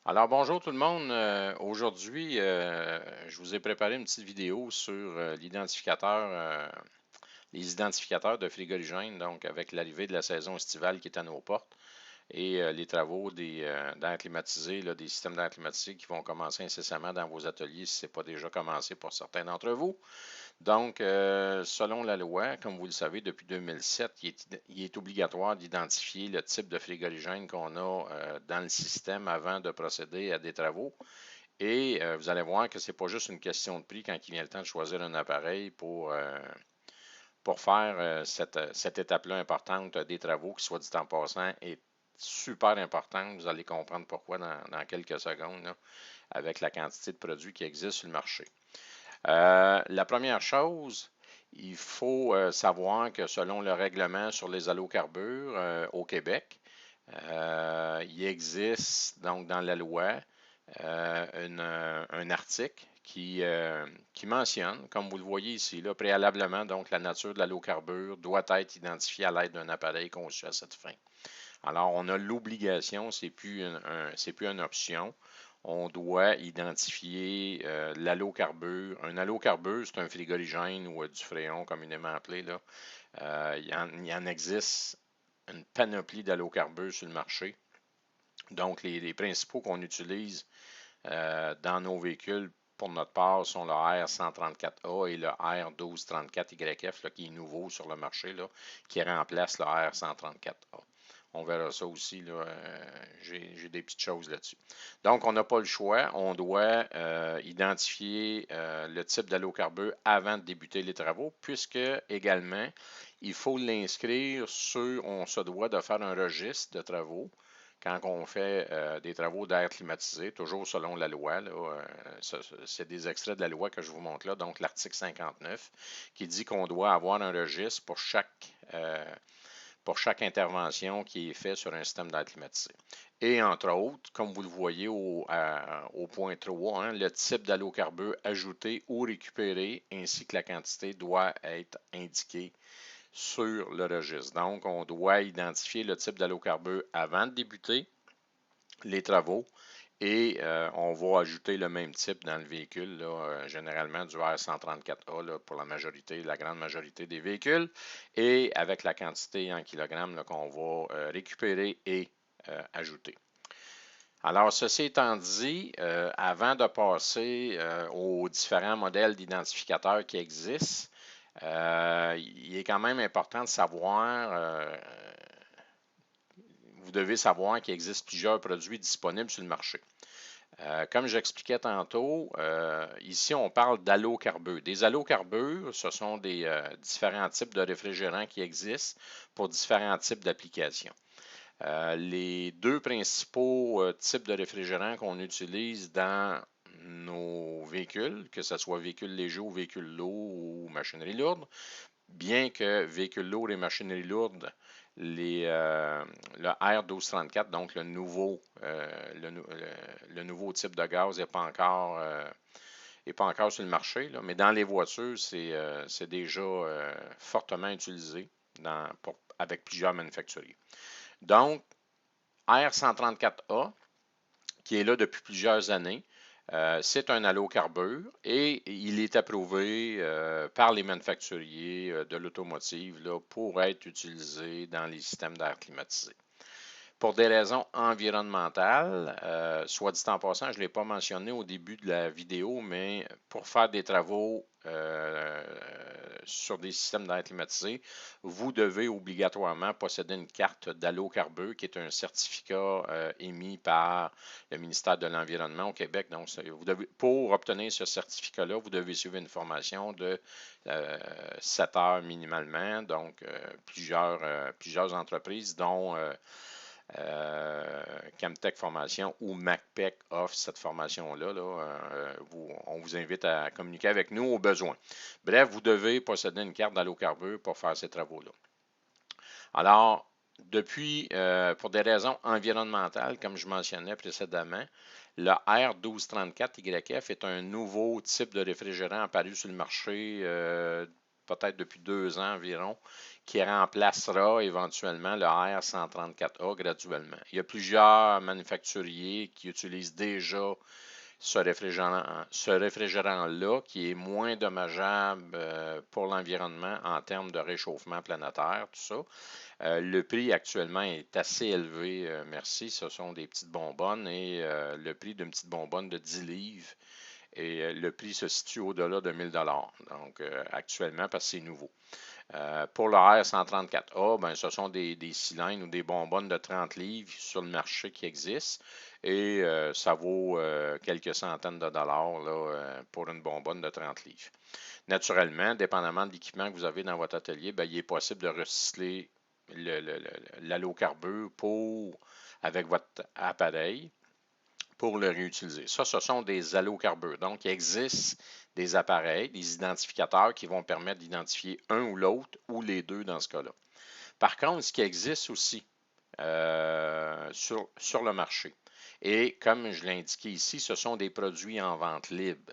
Alors bonjour tout le monde. Aujourd'hui, je vous ai préparé une petite vidéo sur les identificateurs de frigorigènes, donc avec l'arrivée de la saison estivale qui est à nos portes et les travaux d'air climatisé, là, des systèmes d'air climatisé qui vont commencer incessamment dans vos ateliers si ce n'est pas déjà commencé pour certains d'entre vous. Donc, selon la loi, comme vous le savez, depuis 2007, il est obligatoire d'identifier le type de frigorigène qu'on a dans le système avant de procéder à des travaux. Et vous allez voir que ce n'est pas juste une question de prix quand il vient le temps de choisir un appareil pour faire cette étape-là importante des travaux, qui, soit dit en passant, est super importante. Vous allez comprendre pourquoi dans quelques secondes, là, avec la quantité de produits qui existent sur le marché. La première chose, il faut savoir que selon le règlement sur les allocarbures au Québec, il existe donc dans la loi un article qui mentionne, comme vous le voyez ici, là, préalablement, donc la nature de l'allocarbure doit être identifiée à l'aide d'un appareil conçu à cette fin. Alors, on a l'obligation, c'est plus une option. On doit identifier l'allocarbure. Un allocarbure, c'est un frigorigène ou du fréon communément appelé, là. Il y en existe une panoplie d'allocarbures sur le marché. Donc, les principaux qu'on utilise dans nos véhicules pour notre part sont le R134A et le R1234YF, là, qui est nouveau sur le marché, là, qui remplace le R134A. On verra ça aussi, là, j'ai des petites choses là-dessus. Donc, on n'a pas le choix. On doit identifier le type d'allocarbure avant de débuter les travaux, puisque également, il faut l'inscrire on se doit de faire un registre de travaux quand on fait des travaux d'air climatisé, toujours selon la loi. C'est des extraits de la loi que je vous montre là, donc l'article 59, qui dit qu'on doit avoir un registre pour chaque intervention qui est faite sur un système d'air climatisé. Et entre autres, comme vous le voyez au point 3, hein, le type d'allocarbure ajouté ou récupéré ainsi que la quantité doit être indiqué sur le registre. Donc, on doit identifier le type d'allocarbure avant de débuter les travaux et on va ajouter le même type dans le véhicule, là, généralement du R134A là, pour la grande majorité des véhicules, et avec la quantité en kilogrammes qu'on va récupérer et ajouter. Alors, ceci étant dit, avant de passer aux différents modèles d'identificateurs qui existent, il est quand même important de savoir, vous devez savoir qu'il existe plusieurs produits disponibles sur le marché. Comme j'expliquais tantôt, ici on parle d'allocarbures. Des allocarbures, ce sont des différents types de réfrigérants qui existent pour différents types d'applications. Les deux principaux types de réfrigérants qu'on utilise dans nos véhicules, que ce soit véhicules légers ou véhicules lourds ou machinerie lourde, bien que véhicules lourds et machinerie lourde, le R1234, donc le nouveau type de gaz n'est pas encore sur le marché, là, mais dans les voitures, c'est déjà fortement utilisé avec plusieurs manufacturiers. Donc, R134A, qui est là depuis plusieurs années, c'est un allocarbure et il est approuvé par les manufacturiers de l'automotive pour être utilisé dans les systèmes d'air climatisé. Pour des raisons environnementales, soit dit en passant, je ne l'ai pas mentionné au début de la vidéo, mais pour faire des travaux sur des systèmes d'air climatisé, vous devez obligatoirement posséder une carte d'allocarbure qui est un certificat émis par le ministère de l'Environnement au Québec. Donc, pour obtenir ce certificat-là, vous devez suivre une formation de 7 heures minimalement. Donc, plusieurs entreprises, dont Camtech Formation ou MacPec offre cette formation-là. On vous invite à communiquer avec nous au besoin. Bref, vous devez posséder une carte d'allocarbure pour faire ces travaux-là. Alors, pour des raisons environnementales, comme je mentionnais précédemment, le R1234YF est un nouveau type de réfrigérant apparu sur le marché peut-être depuis 2 ans environ, qui remplacera éventuellement le R134A graduellement. Il y a plusieurs manufacturiers qui utilisent déjà ce réfrigérant-là qui est moins dommageable pour l'environnement en termes de réchauffement planétaire, tout ça. Le prix actuellement est assez élevé, merci. Ce sont des petites bonbonnes et le prix d'une petite bonbonne de 10 livres et le prix se situe au-delà de 1000 $. Donc actuellement, parce que c'est nouveau. Pour le R134A, ben, ce sont des cylindres ou des bonbonnes de 30 livres sur le marché qui existent et ça vaut quelques centaines de dollars là, pour une bonbonne de 30 livres. Naturellement, dépendamment de l'équipement que vous avez dans votre atelier, ben, il est possible de recycler l'allocarbure avec votre appareil pour le réutiliser. Ça, ce sont des allocarbures. Donc, il existe des appareils, des identificateurs qui vont permettre d'identifier un ou l'autre ou les deux dans ce cas-là. Par contre, ce qui existe aussi sur le marché, et comme je l'ai indiqué ici, ce sont des produits en vente libre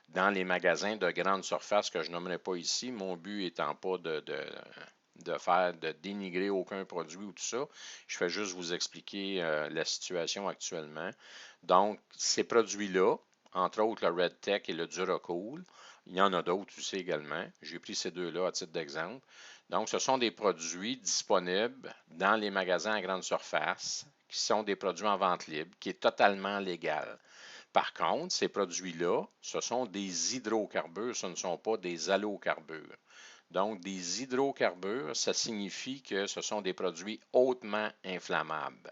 dans les magasins de grande surface que je nommerai pas ici. Mon but étant pas de dénigrer aucun produit ou tout ça. Je fais juste vous expliquer la situation actuellement. Donc, ces produits-là, entre autres le Red Tech et le Duracool, il y en a d'autres aussi également. J'ai pris ces deux-là à titre d'exemple. Donc, ce sont des produits disponibles dans les magasins à grande surface, qui sont des produits en vente libre, qui est totalement légal. Par contre, ces produits-là, ce sont des hydrocarbures, ce ne sont pas des allocarbures. Donc, des hydrocarbures, ça signifie que ce sont des produits hautement inflammables.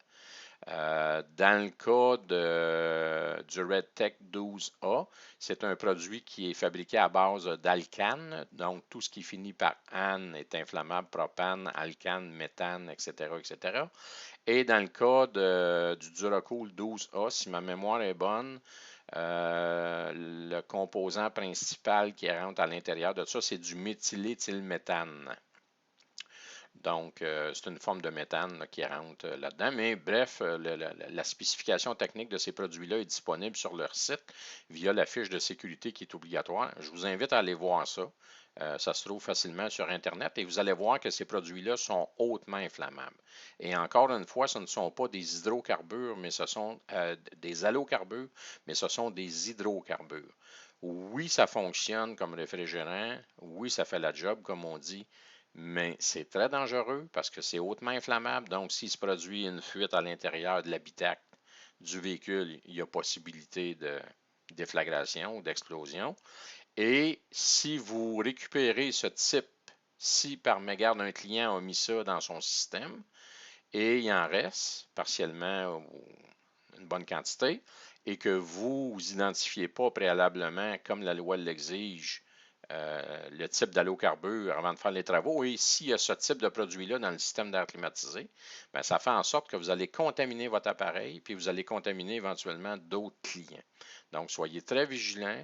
Dans le cas du RedTech 12A, c'est un produit qui est fabriqué à base d'alcane. Donc, tout ce qui finit par ane est inflammable, propane, alcane, méthane, etc., etc. Et dans le cas du Duracool 12A, si ma mémoire est bonne, le composant principal qui rentre à l'intérieur de ça, c'est du méthyléthylméthane. Donc, c'est une forme de méthane là, qui rentre là-dedans. Mais bref, la spécification technique de ces produits-là est disponible sur leur site via la fiche de sécurité qui est obligatoire. Je vous invite à aller voir ça. Ça se trouve facilement sur Internet et vous allez voir que ces produits-là sont hautement inflammables. Et encore une fois, ce ne sont pas des hydrocarbures, mais ce sont des allocarbures, mais ce sont des hydrocarbures. Oui, ça fonctionne comme réfrigérant. Oui, ça fait la job, comme on dit. Mais c'est très dangereux parce que c'est hautement inflammable. Donc, s'il se produit une fuite à l'intérieur de l'habitacle du véhicule, il y a possibilité de déflagration ou d'explosion. Et si vous récupérez ce type, si par mégarde un client a mis ça dans son système et il en reste partiellement une bonne quantité et que vous identifiez pas préalablement, comme la loi l'exige, le type d'allocarbure avant de faire les travaux. Et s'il y a ce type de produit-là dans le système d'air climatisé, bien, ça fait en sorte que vous allez contaminer votre appareil, puis vous allez contaminer éventuellement d'autres clients. Donc, soyez très vigilants.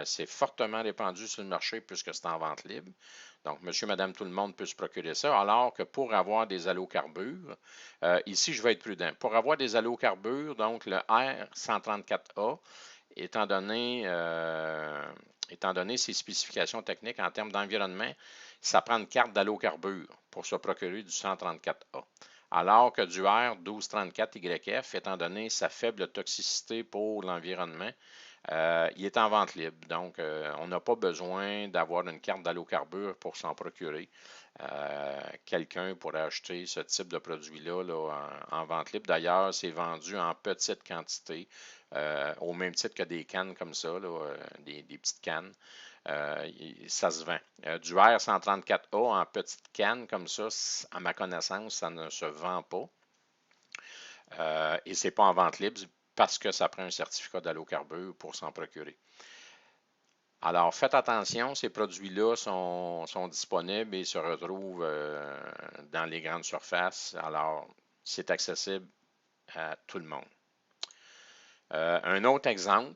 C'est fortement répandu sur le marché puisque c'est en vente libre. Donc, monsieur, madame, tout le monde peut se procurer ça, alors que pour avoir des allocarbures, ici, je vais être prudent. Pour avoir des allocarbures, donc le R134A, étant donné ses spécifications techniques en termes d'environnement, ça prend une carte d'allocarbure pour se procurer du 134A. Alors que du R1234YF, étant donné sa faible toxicité pour l'environnement, il est en vente libre. Donc, on n'a pas besoin d'avoir une carte d'allocarbure pour s'en procurer. Quelqu'un pourrait acheter ce type de produit-là là, en vente libre. D'ailleurs, c'est vendu en petite quantité, au même titre que des cannes comme ça, là, des petites cannes. Ça se vend. Du R134A en petite canne comme ça, à ma connaissance, ça ne se vend pas. Et ce n'est pas en vente libre parce que ça prend un certificat d'allocarbure pour s'en procurer. Alors, faites attention, ces produits-là sont disponibles et se retrouvent dans les grandes surfaces. Alors, c'est accessible à tout le monde. Un autre exemple,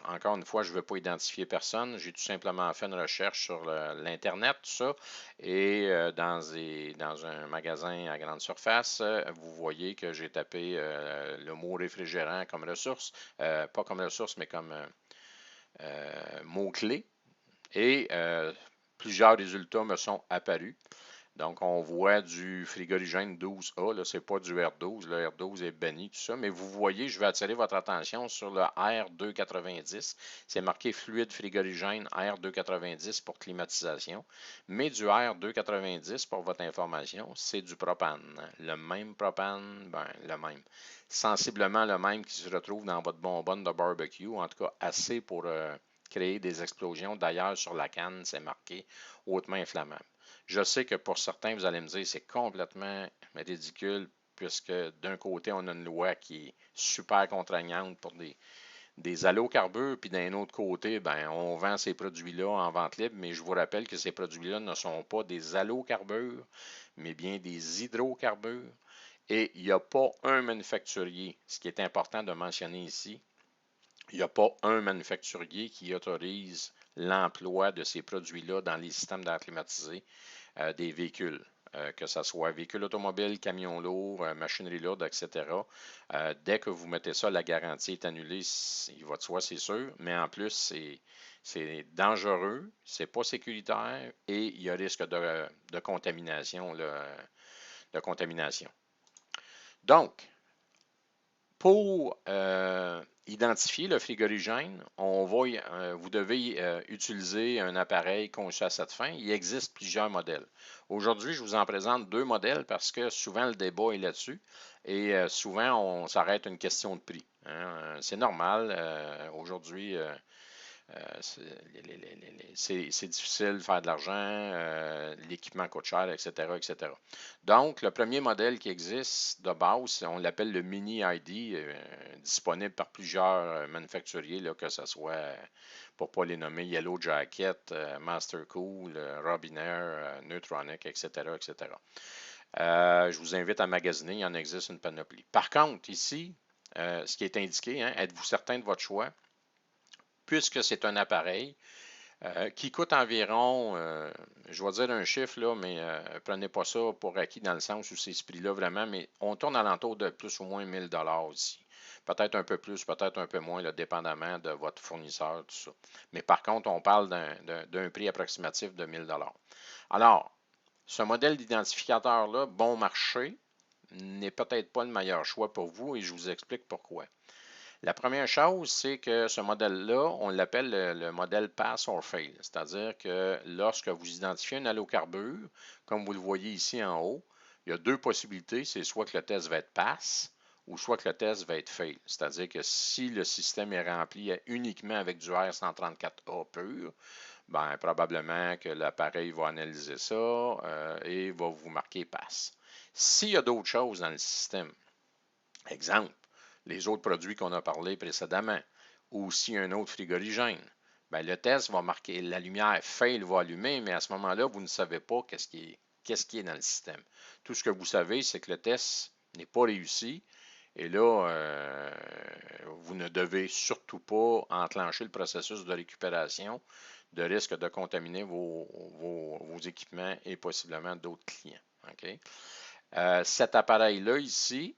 encore une fois, je ne veux pas identifier personne. J'ai tout simplement fait une recherche sur l'Internet, tout ça. Et dans un magasin à grande surface, vous voyez que j'ai tapé le mot réfrigérant comme ressource. Pas comme ressource, mais comme mot-clé. Et Plusieurs résultats me sont apparus. Donc, on voit du frigorigène 12A, là, c'est pas du R12, le R12 est banni, tout ça, mais vous voyez, je vais attirer votre attention sur le R290. C'est marqué fluide frigorigène R290 pour climatisation, mais du R290, pour votre information, c'est du propane. Le même propane, ben, le même. Sensiblement le même qui se retrouve dans votre bonbonne de barbecue, en tout cas assez pour créer des explosions. D'ailleurs, sur la canne, c'est marqué hautement inflammable. Je sais que pour certains, vous allez me dire c'est complètement ridicule, puisque d'un côté, on a une loi qui est super contraignante pour des allocarbures, puis d'un autre côté, ben, on vend ces produits-là en vente libre, mais je vous rappelle que ces produits-là ne sont pas des allocarbures, mais bien des hydrocarbures. Et il n'y a pas un manufacturier, ce qui est important de mentionner ici, il n'y a pas un manufacturier qui autorise l'emploi de ces produits-là dans les systèmes d'air climatisé des véhicules, que ce soit véhicules automobiles, camions lourds, machinerie lourde, etc. Dès que vous mettez ça, la garantie est annulée, il va de soi, c'est sûr, mais en plus, c'est dangereux, c'est pas sécuritaire et il y a risque de contamination, là, de contamination. Donc, pour identifier le frigorigène, vous devez utiliser un appareil conçu à cette fin. Il existe plusieurs modèles. Aujourd'hui, je vous en présente deux modèles parce que souvent le débat est là-dessus et souvent on s'arrête à une question de prix, hein. C'est normal. Aujourd'hui, c'est difficile de faire de l'argent, l'équipement coûte cher, etc., etc. Donc, le premier modèle qui existe de base, on l'appelle le Mini ID, disponible par plusieurs manufacturiers, là, que ce soit, pour ne pas les nommer, Yellow Jacket, Master Cool, Robinair, Neutronic, etc., etc. Je vous invite à magasiner, il y en existe une panoplie. Par contre, ici, ce qui est indiqué, hein, êtes-vous certain de votre choix? Puisque c'est un appareil qui coûte environ, je vais dire un chiffre, là, mais prenez pas ça pour acquis dans le sens où c'est ce prix-là vraiment, mais on tourne alentour de plus ou moins 1000 ici. Peut-être un peu plus, peut-être un peu moins, là, dépendamment de votre fournisseur, tout ça. Mais par contre, on parle d'un prix approximatif de 1000 Alors, ce modèle d'identificateur-là, bon marché, n'est peut-être pas le meilleur choix pour vous et je vous explique pourquoi. La première chose, c'est que ce modèle-là, on l'appelle le modèle Pass or Fail. C'est-à-dire que lorsque vous identifiez un allocarbure, comme vous le voyez ici en haut, il y a deux possibilités. C'est soit que le test va être pass ou soit que le test va être fail. C'est-à-dire que si le système est rempli uniquement avec du R134A pur, ben, probablement que l'appareil va analyser ça et va vous marquer pass. S'il y a d'autres choses dans le système, exemple, les autres produits qu'on a parlé précédemment, ou si un autre frigorigène, ben, le test va marquer la lumière fail va allumer, mais à ce moment-là, vous ne savez pas qu'est-ce qui est dans le système. Tout ce que vous savez, c'est que le test n'est pas réussi. Et là, vous ne devez surtout pas enclencher le processus de récupération de risque de contaminer vos équipements et possiblement d'autres clients. Okay? Cet appareil-là ici,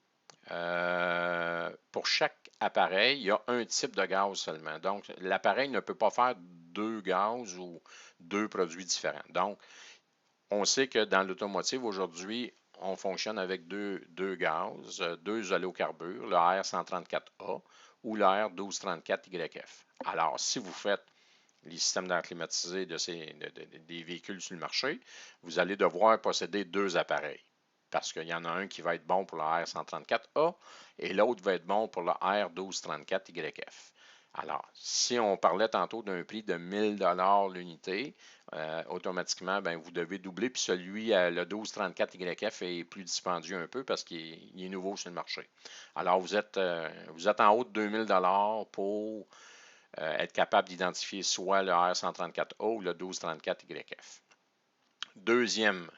pour chaque appareil, il y a un type de gaz seulement. Donc, l'appareil ne peut pas faire deux gaz ou deux produits différents. Donc, on sait que dans l'automotive aujourd'hui, on fonctionne avec deux gaz, deux allocarbures, le R134A ou le R1234YF. Alors, si vous faites les systèmes d'air climatisé des véhicules sur le marché, vous allez devoir posséder deux appareils. Parce qu'il y en a un qui va être bon pour le R134A et l'autre va être bon pour le R1234YF. Alors, si on parlait tantôt d'un prix de 1000 l'unité, automatiquement, ben, vous devez doubler. Puis celui, le 1234YF, est plus dispendieux un peu parce qu'il est nouveau sur le marché. Alors, vous êtes en haut de 2000 pour être capable d'identifier soit le R134A ou le 1234YF. Deuxième,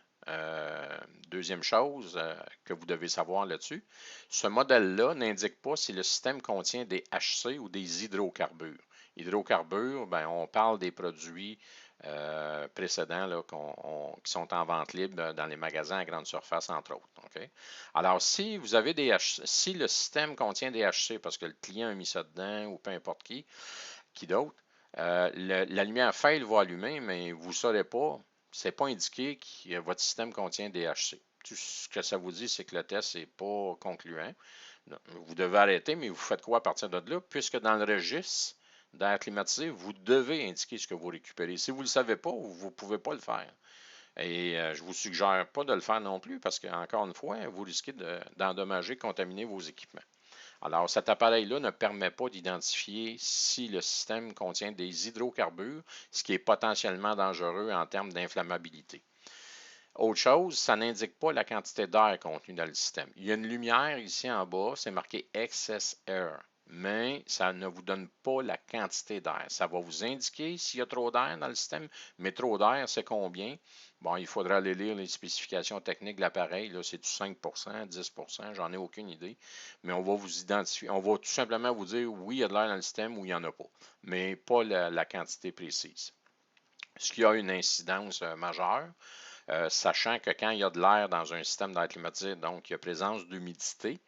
deuxième chose que vous devez savoir là-dessus, ce modèle-là n'indique pas si le système contient des HC ou des hydrocarbures. Hydrocarbures, ben, on parle des produits précédents là, qui sont en vente libre dans les magasins à grande surface, entre autres. Okay? Alors, si vous avez des si le système contient des HC parce que le client a mis ça dedans ou peu importe qui d'autre, La lumière fail va allumer, mais vous ne saurez pas, c'est pas indiqué que votre système contient DHC. Tout ce que ça vous dit, c'est que le test n'est pas concluant. Vous devez arrêter, mais vous faites quoi à partir de là? Puisque dans le registre d'air climatisé, vous devez indiquer ce que vous récupérez. Si vous ne le savez pas, vous ne pouvez pas le faire. Et je ne vous suggère pas de le faire non plus parce qu'encore une fois, vous risquez d'endommager, contaminer vos équipements. Alors, cet appareil-là ne permet pas d'identifier si le système contient des hydrocarbures, ce qui est potentiellement dangereux en termes d'inflammabilité. Autre chose, ça n'indique pas la quantité d'air contenue dans le système. Il y a une lumière ici en bas, c'est marqué Excess Air, mais ça ne vous donne pas la quantité d'air. Ça va vous indiquer s'il y a trop d'air dans le système, mais trop d'air, c'est combien? Bon, il faudra aller lire les spécifications techniques de l'appareil. Là, c'est du 5%, 10%, j'en ai aucune idée. Mais on va vous identifier, on va tout simplement vous dire oui, il y a de l'air dans le système ou il n'y en a pas, mais pas la quantité précise. Ce qui a une incidence majeure. Sachant que quand il y a de l'air dans un système d'air climatisé, donc il y a présence d'humidité,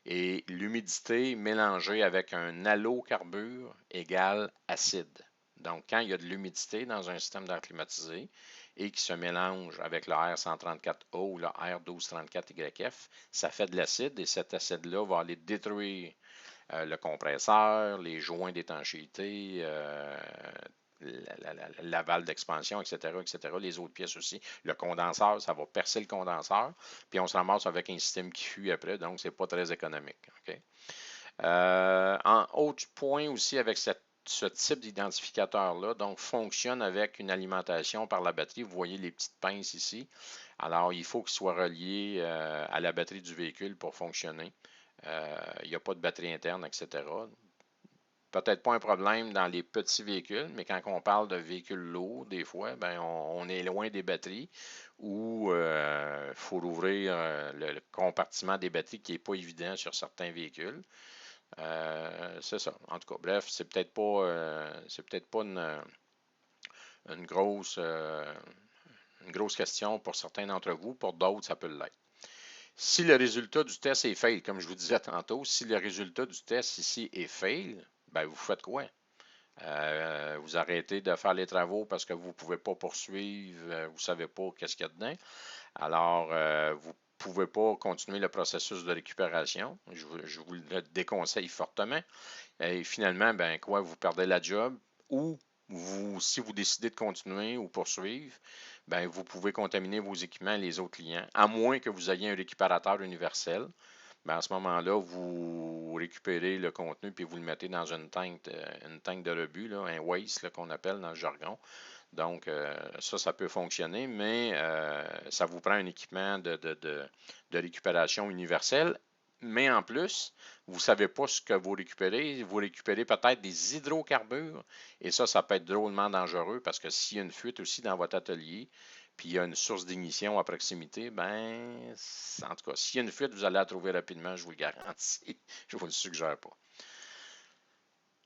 et l'humidité mélangée avec un allocarbure égale acide. Donc, quand il y a de l'humidité dans un système d'air climatisé et qui se mélange avec le R134O ou le R1234YF, ça fait de l'acide et cet acide-là va aller détruire le compresseur, les joints d'étanchéité, la valve d'expansion, etc., etc., les autres pièces aussi. Le condenseur, ça va percer le condenseur, puis on se ramasse avec un système qui fuit après, donc c'est pas très économique. Okay? En autre point aussi avec ce type d'identificateur-là, donc fonctionne avec une alimentation par la batterie. Vous voyez les petites pinces ici. Alors, il faut qu'il soit relié à la batterie du véhicule pour fonctionner. Il n'y a pas de batterie interne, etc. Peut-être pas un problème dans les petits véhicules, mais quand on parle de véhicules lourds, des fois, ben, on est loin des batteries ou il faut rouvrir le compartiment des batteries qui n'est pas évident sur certains véhicules. C'est ça. En tout cas, bref, c'est peut-être pas une grosse, une grosse question pour certains d'entre vous. Pour d'autres, ça peut l'être. Si le résultat du test est fail, comme je vous disais tantôt, si le résultat du test ici est fail, ben vous faites quoi? Vous arrêtez de faire les travaux parce que vous ne pouvez pas poursuivre, vous ne savez pas qu'est-ce qu'il y a dedans. Alors, vous ne pouvez pas continuer le processus de récupération. Je vous le déconseille fortement. Et finalement, ben quoi, vous perdez la job ou si vous décidez de continuer ou poursuivre, ben vous pouvez contaminer vos équipements et les autres clients, à moins que vous ayez un récupérateur universel. Ben à ce moment-là, vous récupérez le contenu puis vous le mettez dans une tank de rebut, là, un waste qu'on appelle dans le jargon. Donc, ça peut fonctionner, mais ça vous prend un équipement de récupération universel. Mais en plus, vous ne savez pas ce que vous récupérez. Vous récupérez peut-être des hydrocarbures. Et ça peut être drôlement dangereux parce que s'il y a une fuite aussi dans votre atelier, puis il y a une source d'ignition à proximité, ben, en tout cas, s'il y a une fuite, vous allez la trouver rapidement, je vous le garantis. Je ne vous le suggère pas.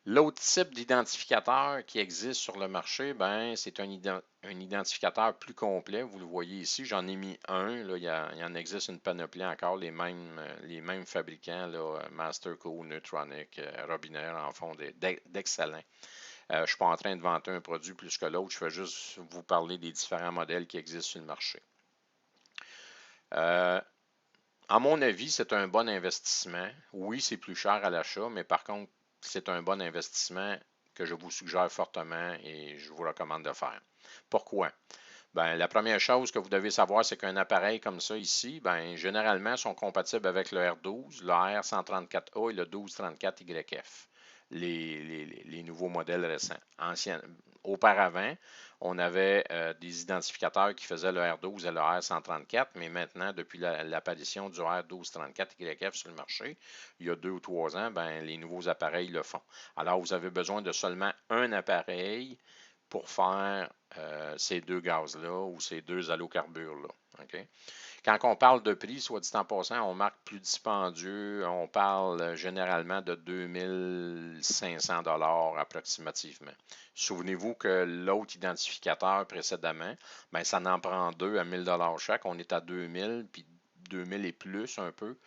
L'autre type d'identificateur qui existe sur le marché, ben, c'est un identificateur plus complet. Vous le voyez ici, j'en ai mis un. Là, il y en existe une panoplie encore, les mêmes fabricants, là, Masterco, Neutronic, Robinair en font d'excellents. Je ne suis pas en train de vanter un produit plus que l'autre, je vais juste vous parler des différents modèles qui existent sur le marché. À mon avis, c'est un bon investissement. Oui, c'est plus cher à l'achat, mais par contre, c'est un bon investissement que je vous suggère fortement et je vous recommande de faire. Pourquoi? Ben, la première chose que vous devez savoir, c'est qu'un appareil comme ça ici, ben, généralement, sont compatibles avec le R12, le R134A et le 1234YF, les nouveaux modèles récents. Auparavant, on avait des identificateurs qui faisaient le R12 et le R134, mais maintenant, depuis l'apparition du R1234YF sur le marché, il y a 2 ou 3 ans, ben, les nouveaux appareils le font. Alors, vous avez besoin de seulement un appareil pour faire ces deux gaz-là ou ces deux allocarbures-là. Okay? Quand on parle de prix, soit dit en passant, on marque plus dispendieux. On parle généralement de 2500 $ approximativement. Souvenez-vous que l'autre identificateur précédemment, ben, ça en prend deux à 1000 $ chaque. On est à 2000, puis 2000 et plus un peu.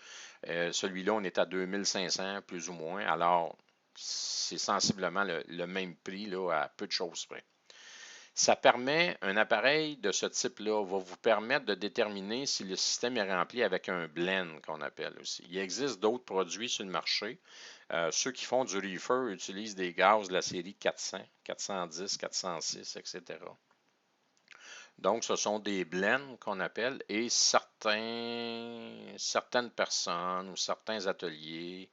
Celui-là, on est à 2500 plus ou moins. Alors, c'est sensiblement le même prix là, à peu de choses près. Ça permet, un appareil de ce type-là va vous permettre de déterminer si le système est rempli avec un blend qu'on appelle aussi. Il existe d'autres produits sur le marché. Ceux qui font du reefer utilisent des gaz de la série 400, 410, 406, etc. Donc, ce sont des blends qu'on appelle et certaines personnes ou certains ateliers,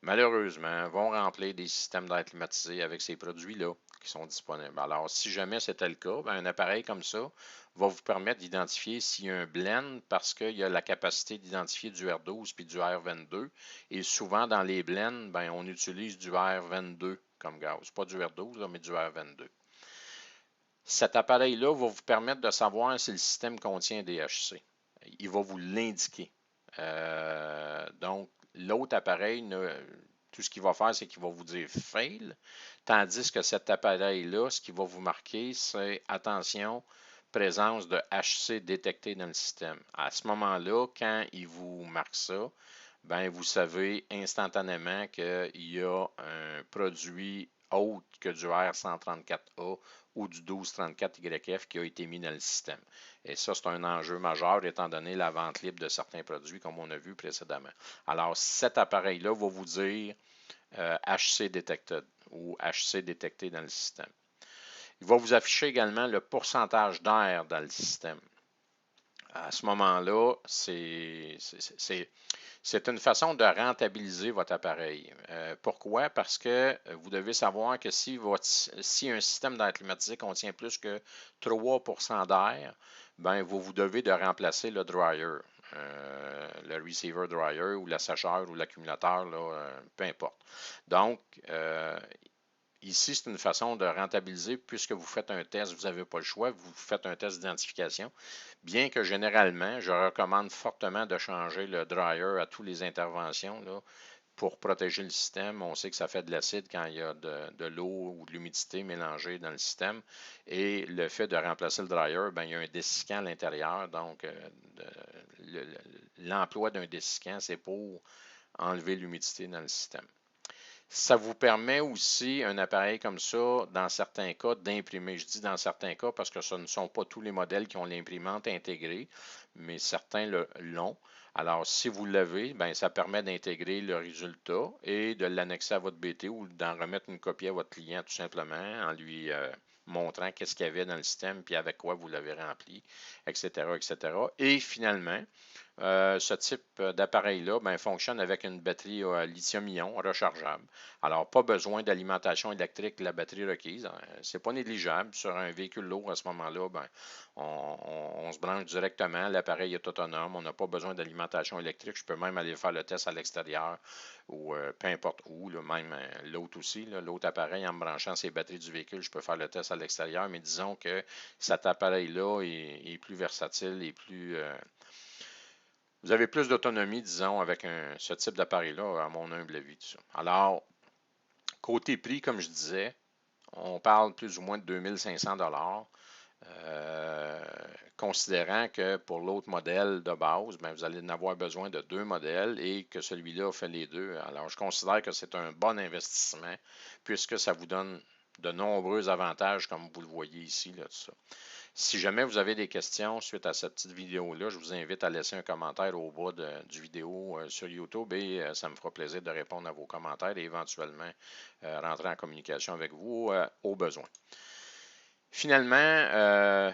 malheureusement, vont remplir des systèmes d'air climatisé avec ces produits-là qui sont disponibles. Alors, si jamais c'était le cas, ben, un appareil comme ça va vous permettre d'identifier s'il y a un blend parce qu'il y a la capacité d'identifier du R12 puis du R22. Et souvent, dans les blends, ben, on utilise du R22 comme gaz. Pas du R12, là, mais du R22. Cet appareil-là va vous permettre de savoir si le système contient DHC. Il va vous l'indiquer. Donc, l'autre appareil, tout ce qu'il va faire, c'est qu'il va vous dire fail, tandis que cet appareil-là, ce qui va vous marquer, c'est attention, présence de HC détecté dans le système. À ce moment-là, quand il vous marque ça, ben, vous savez instantanément qu'il y a un produit autre que du R134A ou du 1234YF qui a été mis dans le système. Et ça, c'est un enjeu majeur étant donné la vente libre de certains produits, comme on a vu précédemment. Alors, cet appareil-là va vous dire HC detected ou HC détecté dans le système. Il va vous afficher également le pourcentage d'air dans le système. À ce moment-là, c'est une façon de rentabiliser votre appareil. Pourquoi? Parce que vous devez savoir que si un système d'air climatisé contient plus que 3% d'air, ben, vous devez de remplacer le dryer, le receiver dryer ou l'assècheur ou l'accumulateur, peu importe. Donc, ici, c'est une façon de rentabiliser puisque vous faites un test, vous n'avez pas le choix, vous faites un test d'identification. Bien que généralement, je recommande fortement de changer le dryer à toutes les interventions là, pour protéger le système. On sait que ça fait de l'acide quand il y a de l'eau ou de l'humidité mélangée dans le système. Et le fait de remplacer le dryer, ben, il y a un dessicant à l'intérieur. Donc, l'emploi d'un dessicant, c'est pour enlever l'humidité dans le système. Ça vous permet aussi, un appareil comme ça, dans certains cas, d'imprimer. Je dis dans certains cas parce que ce ne sont pas tous les modèles qui ont l'imprimante intégrée, mais certains l'ont. Alors, si vous l'avez, ben, ça permet d'intégrer le résultat et de l'annexer à votre BT ou d'en remettre une copie à votre client tout simplement en lui montrant qu'est-ce qu'il y avait dans le système puis avec quoi vous l'avez rempli, etc., etc. Et finalement, ce type d'appareil-là ben, fonctionne avec une batterie lithium-ion rechargeable. Alors, pas besoin d'alimentation électrique de la batterie requise. C'est pas négligeable. Sur un véhicule lourd, à ce moment-là, ben, on se branche directement. L'appareil est autonome. On n'a pas besoin d'alimentation électrique. Je peux même aller faire le test à l'extérieur ou peu importe où. Là, même l'autre aussi. L'autre appareil, en me branchant ses batteries du véhicule, je peux faire le test à l'extérieur. Mais disons que cet appareil-là est plus versatile et plus... vous avez plus d'autonomie, disons, avec ce type d'appareil-là, à mon humble avis. Tout ça. Alors, côté prix, comme je disais, on parle plus ou moins de 2500 considérant que pour l'autre modèle de base, ben, vous allez en avoir besoin de deux modèles et que celui-là fait les deux. Alors, je considère que c'est un bon investissement puisque ça vous donne de nombreux avantages, comme vous le voyez ici, là, tout ça. Si jamais vous avez des questions suite à cette petite vidéo-là, je vous invite à laisser un commentaire au bas du vidéo sur YouTube et ça me fera plaisir de répondre à vos commentaires et éventuellement rentrer en communication avec vous au besoin. Finalement,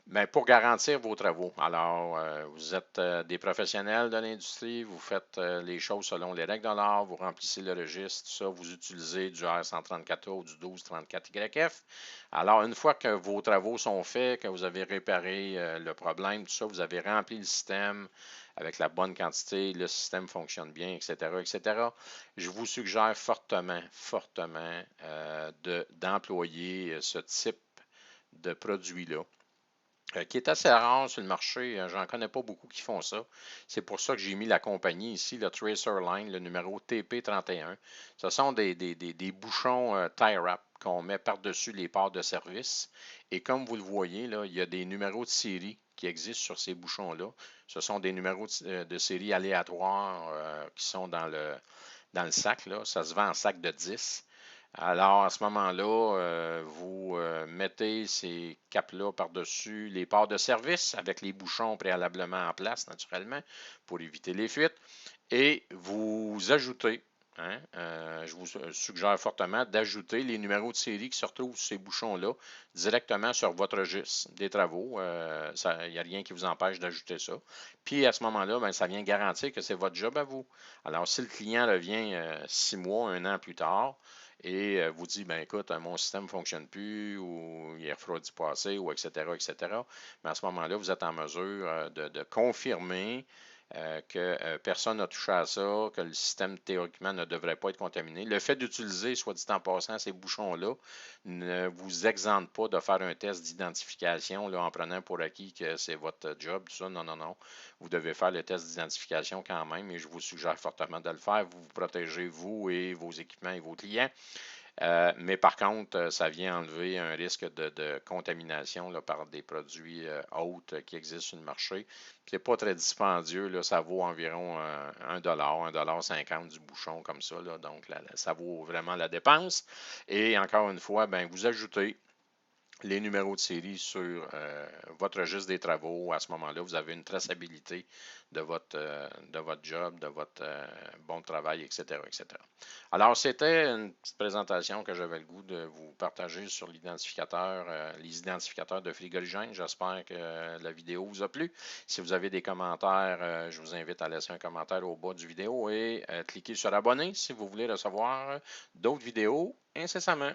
ben, pour garantir vos travaux, alors vous êtes des professionnels de l'industrie, vous faites les choses selon les règles de l'art, vous remplissez le registre, tout ça, vous utilisez du R134A ou du 1234YF. Alors, une fois que vos travaux sont faits, que vous avez réparé le problème, tout ça, vous avez rempli le système avec la bonne quantité, le système fonctionne bien, etc., etc., je vous suggère fortement, fortement d'employer ce type de produit-là, qui est assez rare sur le marché. J'en connais pas beaucoup qui font ça. C'est pour ça que j'ai mis la compagnie ici, le Tracer Line, le numéro TP31. Ce sont des bouchons tie wrap qu'on met par-dessus les ports de service. Et comme vous le voyez, là, il y a des numéros de série qui existent sur ces bouchons-là. Ce sont des numéros de série aléatoires qui sont dans le sac, là. Ça se vend en sac de 10. Alors, à ce moment-là, vous mettez ces capes-là par-dessus les ports de service avec les bouchons préalablement en place, naturellement, pour éviter les fuites. Et vous ajoutez, hein, je vous suggère fortement d'ajouter les numéros de série qui se retrouvent sur ces bouchons-là directement sur votre registre des travaux. Il n'y a rien qui vous empêche d'ajouter ça. Puis à ce moment-là, ben, ça vient garantir que c'est votre job à vous. Alors, si le client revient 6 mois, 1 an plus tard, et vous dit, ben écoute, mon système ne fonctionne plus, ou il est refroidi passé, ou etc., etc., mais à ce moment-là, vous êtes en mesure de confirmer que personne n'a touché à ça, que le système théoriquement ne devrait pas être contaminé. Le fait d'utiliser, soit dit en passant, ces bouchons-là ne vous exempte pas de faire un test d'identification là, en prenant pour acquis que c'est votre job, tout ça. Non, non, non. Vous devez faire le test d'identification quand même et je vous suggère fortement de le faire. Vous vous protégez, vous et vos équipements et vos clients. Mais par contre, ça vient enlever un risque de contamination là, par des produits autres qui existent sur le marché. C'est pas très dispendieux, là, ça vaut environ $1, $1,50 du bouchon comme ça. Là, donc, ça vaut vraiment la dépense. Et encore une fois, ben, vous ajoutez les numéros de série sur votre registre des travaux. À ce moment-là, vous avez une traçabilité de votre job, de votre bon travail, etc., etc. Alors, c'était une petite présentation que j'avais le goût de vous partager sur l'identificateur, les identificateurs de frigorigène. J'espère que la vidéo vous a plu. Si vous avez des commentaires, je vous invite à laisser un commentaire au bas du vidéo et cliquez sur abonner si vous voulez recevoir d'autres vidéos incessamment.